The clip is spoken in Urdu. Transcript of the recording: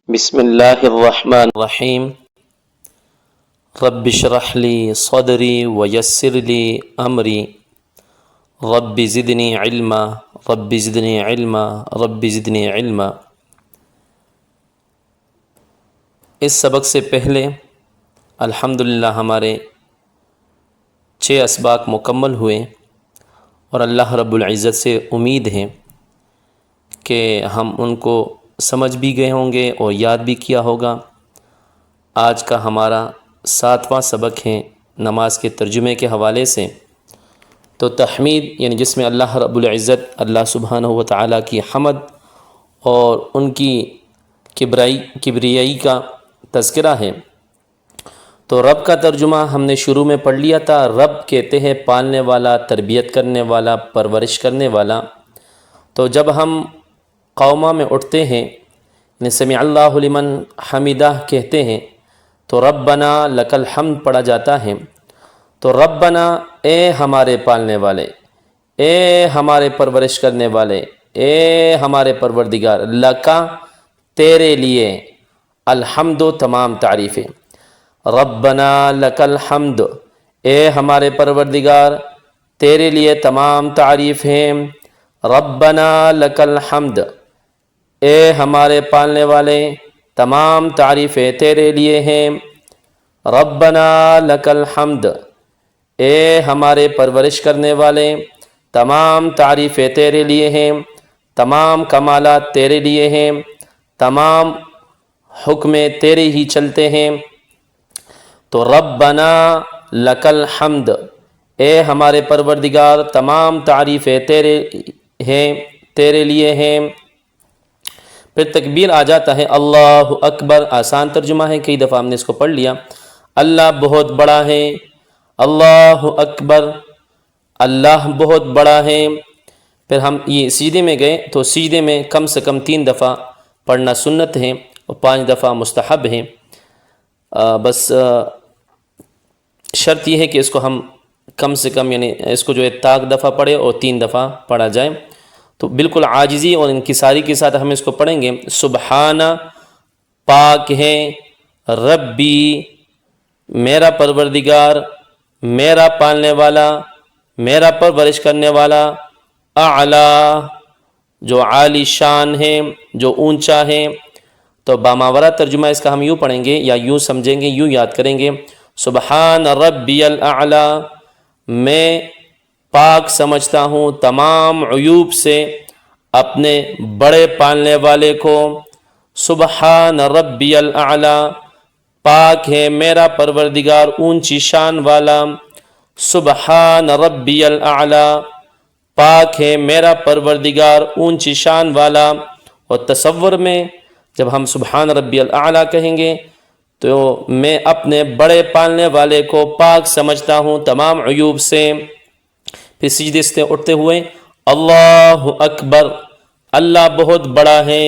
بسم اللہ الرحمن الرحیم رب اشرح لی صدری ویسر لی امری رب زدنی علما رب زدنی علما رب زدنی علما۔ اس سبق سے پہلے الحمدللہ ہمارے 6 اسباق مکمل ہوئے اور اللہ رب العزت سے امید ہے کہ ہم ان کو سمجھ بھی گئے ہوں گے اور یاد بھی کیا ہوگا۔ آج کا ہمارا 7واں سبق ہے نماز کے ترجمے کے حوالے سے۔ تو تحمید یعنی جس میں اللہ رب العزت اللہ سبحانہ و تعالیٰ کی حمد اور ان کی کبریائی کا تذکرہ ہے۔ تو رب کا ترجمہ ہم نے شروع میں پڑھ لیا تھا۔ رب کہتے ہیں پالنے والا، تربیت کرنے والا، پرورش کرنے والا۔ تو جب ہم قومہ میں اٹھتے ہیں یعنی سمع اللہ لمن حمیدہ کہتے ہیں تو ربنا لک الحمد پڑھا جاتا ہے۔ تو ربنا اے ہمارے پالنے والے، اے ہمارے پرورش کرنے والے، اے ہمارے پروردگار، لکا تیرے لیے، الحمد تمام تعریفیں، ربنا لک الحمد اے ہمارے پروردگار تیرے لیے تمام تعریف ہیں، ربنا لک الحمد اے ہمارے پالنے والے تمام تعریفیں تیرے لیے ہیں، ربنا لک الحمد اے ہمارے پرورش کرنے والے تمام تعریفیں تیرے لیے ہیں، تمام کمالات تیرے لیے ہیں، تمام حکم تیرے ہی چلتے ہیں۔ تو ربنا لک الحمد اے ہمارے پروردگار تمام تعریفیں تیرے ہیں، تیرے لیے ہیں۔ پھر تکبیر آ جاتا ہے، اللہ اکبر آسان ترجمہ ہے، کئی دفعہ ہم نے اس کو پڑھ لیا۔ اللہ بہت بڑا ہے، اللہ اکبر، اللہ بہت بڑا ہے۔ پھر ہم یہ سجدے میں گئے تو سجدے میں کم سے کم 3 دفعہ پڑھنا سنت ہے اور 5 دفعہ مستحب ہے۔ بس شرط یہ ہے کہ اس کو ہم کم سے کم یعنی اس کو جو ہے طاق دفعہ پڑھے اور 3 دفعہ پڑھا جائے۔ تو بالکل عاجزی اور انکساری کے ساتھ ہم اس کو پڑھیں گے۔ سبحانہ پاک ہے، ربی میرا پروردگار، میرا پالنے والا، میرا پرورش کرنے والا، اعلیٰ جو عالی شان ہے، جو اونچا ہے۔ تو باماورہ ترجمہ اس کا ہم یوں پڑھیں گے یا یوں سمجھیں گے، یوں یاد کریں گے، سبحان ربی الاعلیٰ، میں پاک سمجھتا ہوں تمام عیوب سے اپنے بڑے پالنے والے کو، سبحان ربی الاعلیٰ، پاک ہے میرا پروردگار اونچی شان والا، سبحان ربی الاعلیٰ، پاک ہے میرا پروردگار اونچی شان والا۔ اور تصور میں جب ہم سبحان ربی الاعلیٰ کہیں گے تو میں اپنے بڑے پالنے والے کو پاک سمجھتا ہوں تمام عیوب سے۔ پھر سجدے سے اٹھتے ہوئے اللہ اکبر، اللہ بہت بڑا ہے،